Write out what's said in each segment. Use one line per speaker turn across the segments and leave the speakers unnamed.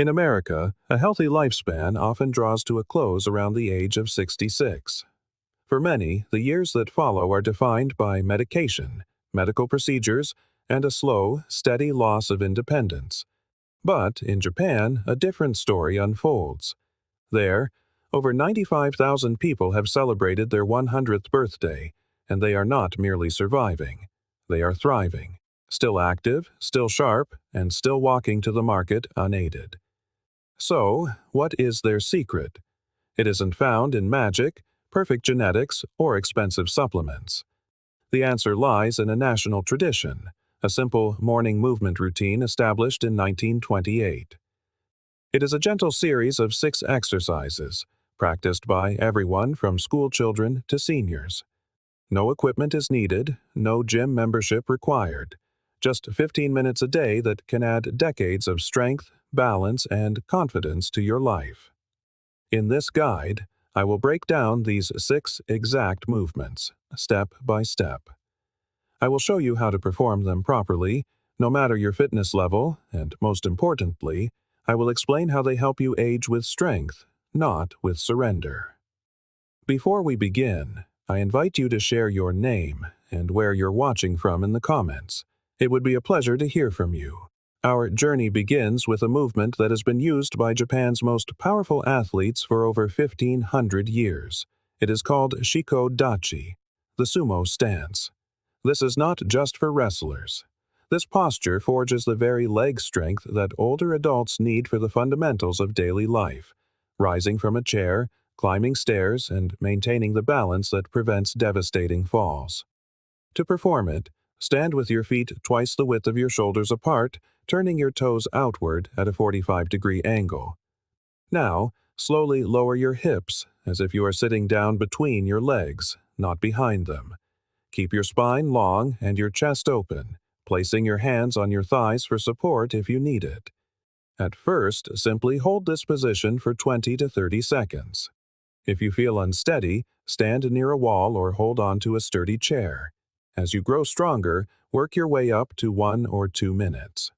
In America, a healthy lifespan often draws to a close around the age of 66. For many, the years that follow are defined by medication, medical procedures, and a slow, steady loss of independence. But in Japan, a different story unfolds. There, over 95,000 people have celebrated their 100th birthday, and they are not merely surviving. They are thriving, still active, still sharp, and still walking to the market unaided. So, what is their secret? It isn't found in magic, perfect genetics, or expensive supplements. The answer lies in a national tradition, a simple morning movement routine established in 1928. It is a gentle series of 6 exercises, practiced by everyone from school children to seniors. No equipment is needed, no gym membership required. Just 15 minutes a day that can add decades of strength, balance, and confidence to your life. In this guide, I will break down these 6 exact movements, step by step. I will show you how to perform them properly, no matter your fitness level, and most importantly, I will explain how they help you age with strength, not with surrender. Before we begin, I invite you to share your name and where you're watching from in the comments. It would be a pleasure to hear from you. Our journey begins with a movement that has been used by Japan's most powerful athletes for over 1,500 years. It is called Shiko Dachi, the sumo stance. This is not just for wrestlers. This posture forges the very leg strength that older adults need for the fundamentals of daily life, rising from a chair, climbing stairs, and maintaining the balance that prevents devastating falls. To perform it, stand with your feet twice the width of your shoulders apart, turning your toes outward at a 45-degree angle. Now, slowly lower your hips as if you are sitting down between your legs, not behind them. Keep your spine long and your chest open, placing your hands on your thighs for support if you need it. At first, simply hold this position for 20 to 30 seconds. If you feel unsteady, stand near a wall or hold on to a sturdy chair. As you grow stronger, work your way up to 1 or 2 minutes.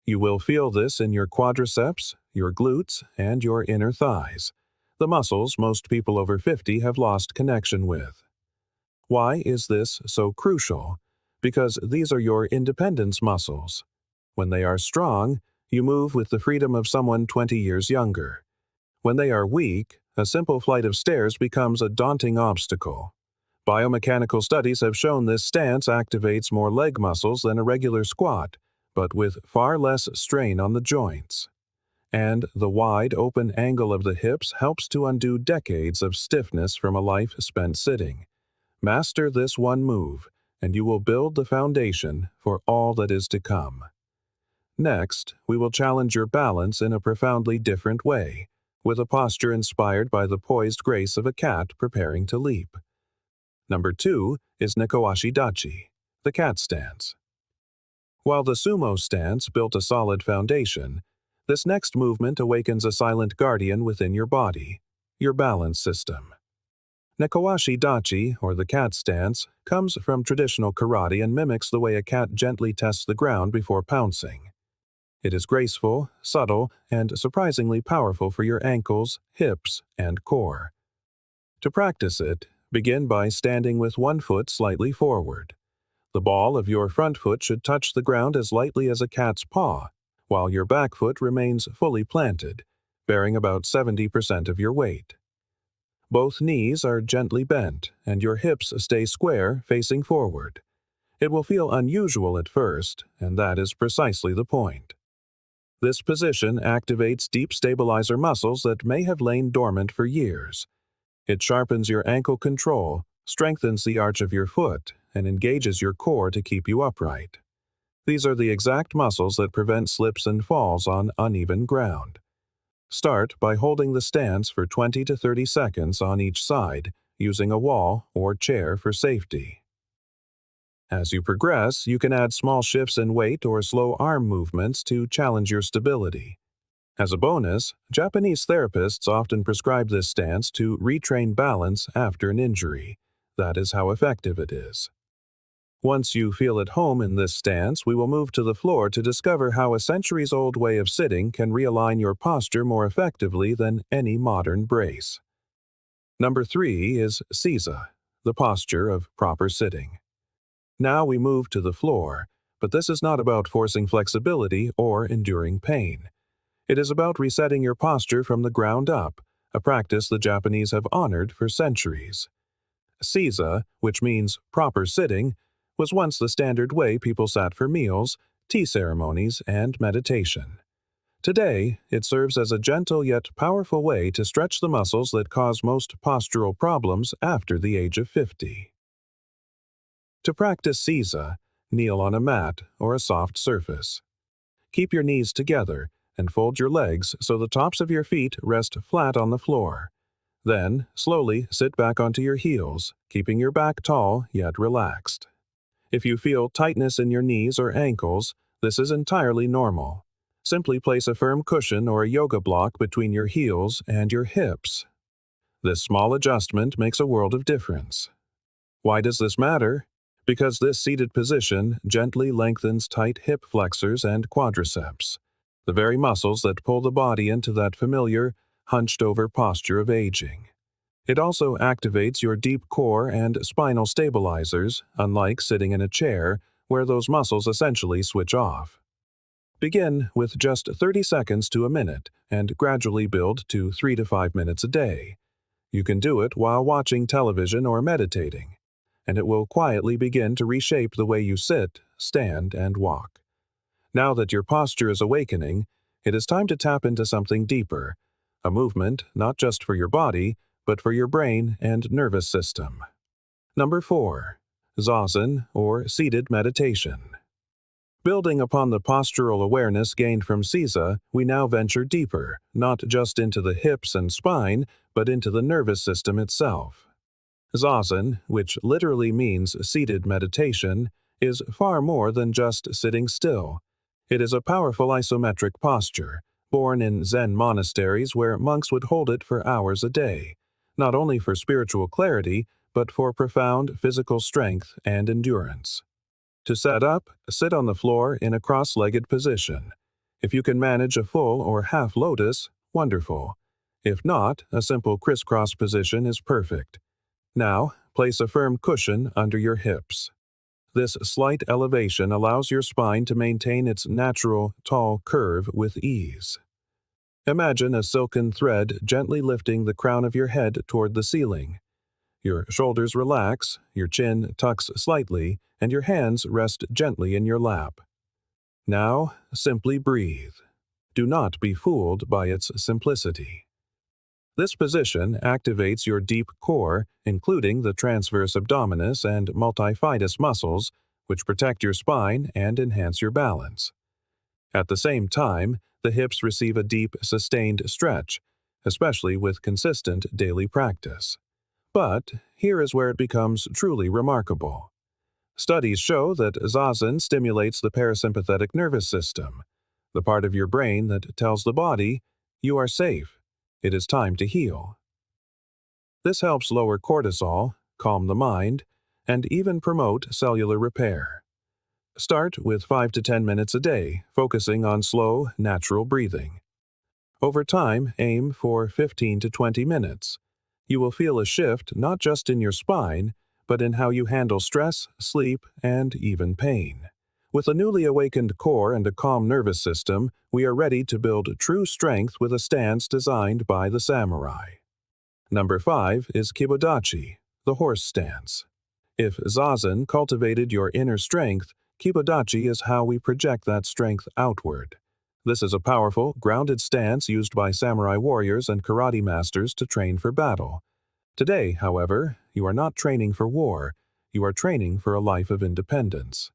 You will feel this in your quadriceps, your glutes, and your inner thighs, the muscles most people over 50 have lost connection with. Why is this so crucial? Because these are your independence muscles. When they are strong, you move with the freedom of someone 20 years younger. When they are weak, a simple flight of stairs becomes a daunting obstacle. Biomechanical studies have shown this stance activates more leg muscles than a regular squat, but with far less strain on the joints. And the wide open angle of the hips helps to undo decades of stiffness from a life spent sitting. Master this one move, and you will build the foundation for all that is to come. Next, we will challenge your balance in a profoundly different way, with a posture inspired by the poised grace of a cat preparing to leap. Number 2 is Nekowashi Dachi, the cat stance. While the sumo stance built a solid foundation, this next movement awakens a silent guardian within your body, your balance system. Nekowashi Dachi, or the cat stance, comes from traditional karate and mimics the way a cat gently tests the ground before pouncing. It is graceful, subtle, and surprisingly powerful for your ankles, hips, and core. To practice it, begin by standing with one foot slightly forward. The ball of your front foot should touch the ground as lightly as a cat's paw, while your back foot remains fully planted, bearing about 70% of your weight. Both knees are gently bent, and your hips stay square, facing forward. It will feel unusual at first, and that is precisely the point. This position activates deep stabilizer muscles that may have lain dormant for years. It sharpens your ankle control, strengthens the arch of your foot, and engages your core to keep you upright. These are the exact muscles that prevent slips and falls on uneven ground. Start by holding the stance for 20 to 30 seconds on each side, using a wall or chair for safety. As you progress, you can add small shifts in weight or slow arm movements to challenge your stability. As a bonus, Japanese therapists often prescribe this stance to retrain balance after an injury. That is how effective it is. Once you feel at home in this stance, we will move to the floor to discover how a centuries-old way of sitting can realign your posture more effectively than any modern brace. Number 3 is Seiza, the posture of proper sitting. Now we move to the floor, but this is not about forcing flexibility or enduring pain. It is about resetting your posture from the ground up, a practice the Japanese have honored for centuries. Seiza, which means proper sitting, was once the standard way people sat for meals, tea ceremonies, and meditation. Today, it serves as a gentle yet powerful way to stretch the muscles that cause most postural problems after the age of 50. To practice Seiza, kneel on a mat or a soft surface. Keep your knees together and fold your legs so the tops of your feet rest flat on the floor. Then, slowly sit back onto your heels, keeping your back tall yet relaxed. If you feel tightness in your knees or ankles, this is entirely normal. Simply place a firm cushion or a yoga block between your heels and your hips. This small adjustment makes a world of difference. Why does this matter? Because this seated position gently lengthens tight hip flexors and quadriceps, the very muscles that pull the body into that familiar, hunched-over posture of aging. It also activates your deep core and spinal stabilizers, unlike sitting in a chair, where those muscles essentially switch off. Begin with just 30 seconds to a minute and gradually build to 3 to 5 minutes a day. You can do it while watching television or meditating, and it will quietly begin to reshape the way you sit, stand, and walk. Now that your posture is awakening, it is time to tap into something deeper, a movement not just for your body, but for your brain and nervous system. Number 4. Zazen, or seated meditation. Building upon the postural awareness gained from Seiza, we now venture deeper, not just into the hips and spine, but into the nervous system itself. Zazen, which literally means seated meditation, is far more than just sitting still. It is a powerful isometric posture, born in Zen monasteries where monks would hold it for hours a day, not only for spiritual clarity, but for profound physical strength and endurance. To set up, sit on the floor in a cross-legged position. If you can manage a full or half lotus, wonderful. If not, a simple crisscross position is perfect. Now, place a firm cushion under your hips. This slight elevation allows your spine to maintain its natural, tall curve with ease. Imagine a silken thread gently lifting the crown of your head toward the ceiling. Your shoulders relax, your chin tucks slightly, and your hands rest gently in your lap. Now, simply breathe. Do not be fooled by its simplicity. This position activates your deep core, including the transverse abdominis and multifidus muscles, which protect your spine and enhance your balance. At the same time, the hips receive a deep, sustained stretch, especially with consistent daily practice. But here is where it becomes truly remarkable. Studies show that Zazen stimulates the parasympathetic nervous system, the part of your brain that tells the body, "You are safe. It is time to heal." This helps lower cortisol, calm the mind, and even promote cellular repair. Start with 5 to 10 minutes a day, focusing on slow, natural breathing. Over time, aim for 15 to 20 minutes. You will feel a shift not just in your spine, but in how you handle stress, sleep, and even pain. With a newly awakened core and a calm nervous system, we are ready to build true strength with a stance designed by the samurai. Number 5 is Kibodachi, the horse stance. If Zazen cultivated your inner strength, Kibodachi is how we project that strength outward. This is a powerful, grounded stance used by samurai warriors and karate masters to train for battle. Today, however, you are not training for war, you are training for a life of independence.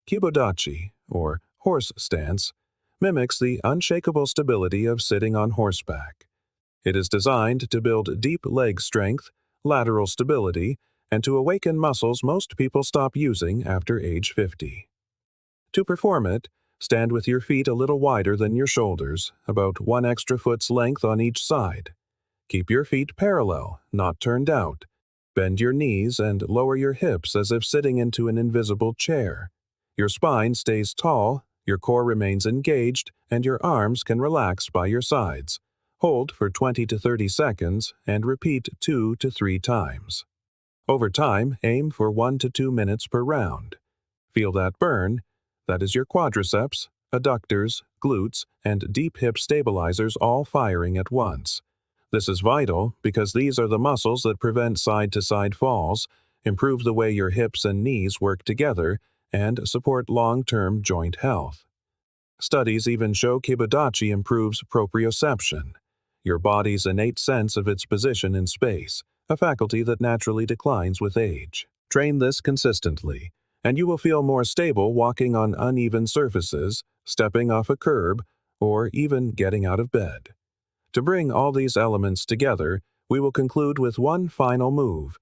Kibodachi, or horse stance, mimics the unshakable stability of sitting on horseback. It is designed to build deep leg strength, lateral stability, and to awaken muscles most people stop using after age 50. To perform it, stand with your feet a little wider than your shoulders, about 1 extra foot's length on each side. Keep your feet parallel, not turned out. Bend your knees and lower your hips as if sitting into an invisible chair. Your spine stays tall, your core remains engaged, and your arms can relax by your sides. Hold for 20 to 30 seconds and repeat 2 to 3 times. Over time, aim for 1 to 2 minutes per round. Feel that burn? That is your quadriceps, adductors, glutes, and deep hip stabilizers all firing at once. This is vital because these are the muscles that prevent side-to-side falls, improve the way your hips and knees work together, and support long-term joint health. Studies even show Kibadachi improves proprioception, your body's innate sense of its position in space, a faculty that naturally declines with age. Train this consistently, and you will feel more stable walking on uneven surfaces, stepping off a curb, or even getting out of bed. To bring all these elements together, we will conclude with one final move.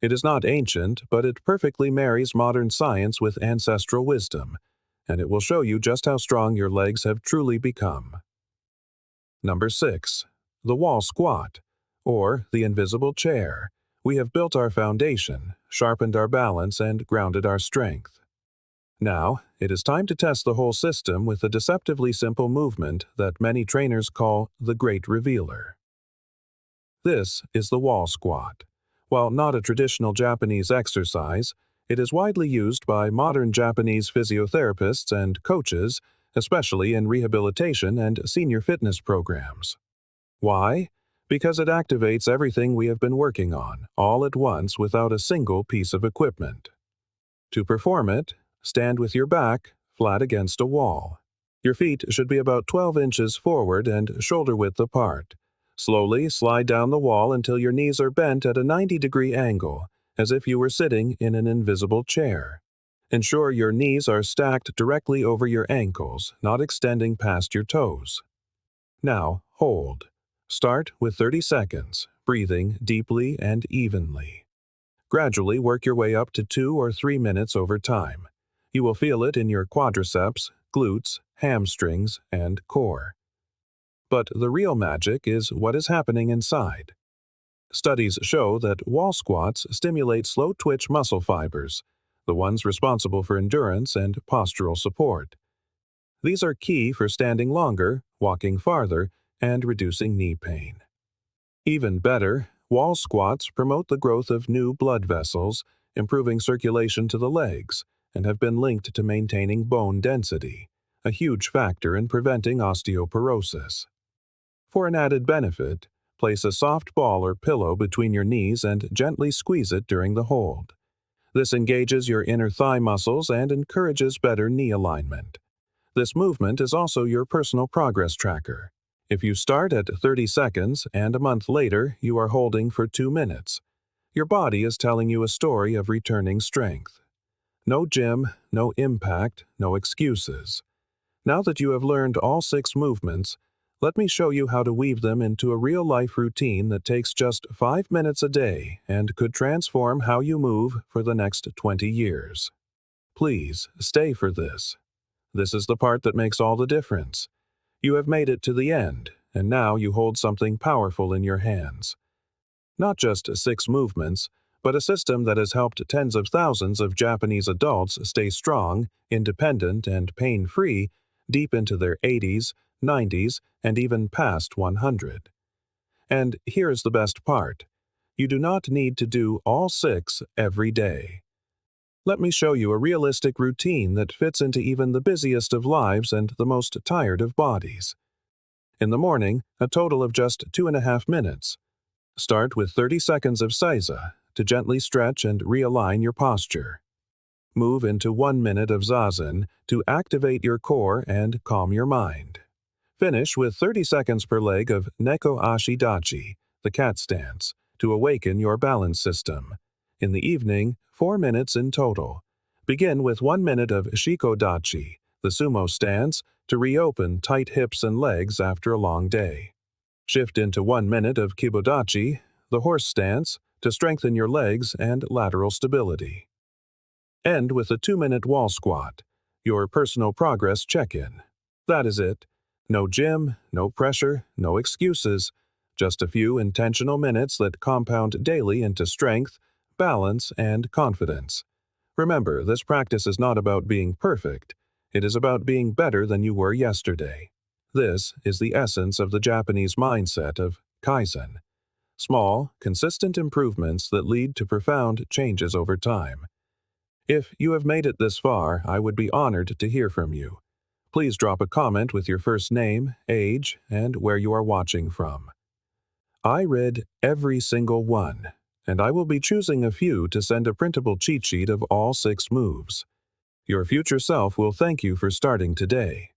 It is not ancient, but it perfectly marries modern science with ancestral wisdom, and it will show you just how strong your legs have truly become. Number 6. The wall squat, or the invisible chair. We have built our foundation, sharpened our balance, and grounded our strength. Now, it is time to test the whole system with a deceptively simple movement that many trainers call the Great Revealer. This is the wall squat. While not a traditional Japanese exercise, it is widely used by modern Japanese physiotherapists and coaches, especially in rehabilitation and senior fitness programs. Why? Because it activates everything we have been working on, all at once without a single piece of equipment. To perform it, stand with your back flat against a wall. Your feet should be about 12 inches forward and shoulder width apart. Slowly slide down the wall until your knees are bent at a 90-degree angle, as if you were sitting in an invisible chair. Ensure your knees are stacked directly over your ankles, not extending past your toes. Now, hold. Start with 30 seconds, breathing deeply and evenly. Gradually work your way up to 2 or 3 minutes over time. You will feel it in your quadriceps, glutes, hamstrings, and core. But the real magic is what is happening inside. Studies show that wall squats stimulate slow-twitch muscle fibers, the ones responsible for endurance and postural support. These are key for standing longer, walking farther, and reducing knee pain. Even better, wall squats promote the growth of new blood vessels, improving circulation to the legs, and have been linked to maintaining bone density, a huge factor in preventing osteoporosis. For an added benefit, place a soft ball or pillow between your knees and gently squeeze it during the hold. This engages your inner thigh muscles and encourages better knee alignment. This movement is also your personal progress tracker. If you start at 30 seconds and a month later you are holding for 2 minutes, your body is telling you a story of returning strength. No gym, no impact, no excuses. Now that you have learned all 6 movements, let me show you how to weave them into a real-life routine that takes just 5 minutes a day and could transform how you move for the next 20 years. Please, stay for this. This is the part that makes all the difference. You have made it to the end, and now you hold something powerful in your hands. Not just 6 movements, but a system that has helped tens of thousands of Japanese adults stay strong, independent, and pain-free deep into their 80s, 90s, and even past 100. And here's the best part. You do not need to do all 6 every day. Let me show you a realistic routine that fits into even the busiest of lives and the most tired of bodies. In the morning, a total of just 2.5 minutes. Start with 30 seconds of Seiza to gently stretch and realign your posture. Move into 1 minute of Zazen to activate your core and calm your mind. Finish with 30 seconds per leg of Neko Ashi Dachi, the cat stance, to awaken your balance system. In the evening, 4 minutes in total. Begin with 1 minute of Shiko Dachi, the sumo stance, to reopen tight hips and legs after a long day. Shift into 1 minute of Kibodachi, the horse stance, to strengthen your legs and lateral stability. End with a 2-minute wall squat, your personal progress check-in. That is it. No gym, no pressure, no excuses. Just a few intentional minutes that compound daily into strength, balance, and confidence. Remember, this practice is not about being perfect. It is about being better than you were yesterday. This is the essence of the Japanese mindset of Kaizen. Small, consistent improvements that lead to profound changes over time. If you have made it this far, I would be honored to hear from you. Please drop a comment with your first name, age, and where you are watching from. I read every single one, and I will be choosing a few to send a printable cheat sheet of all 6 moves. Your future self will thank you for starting today.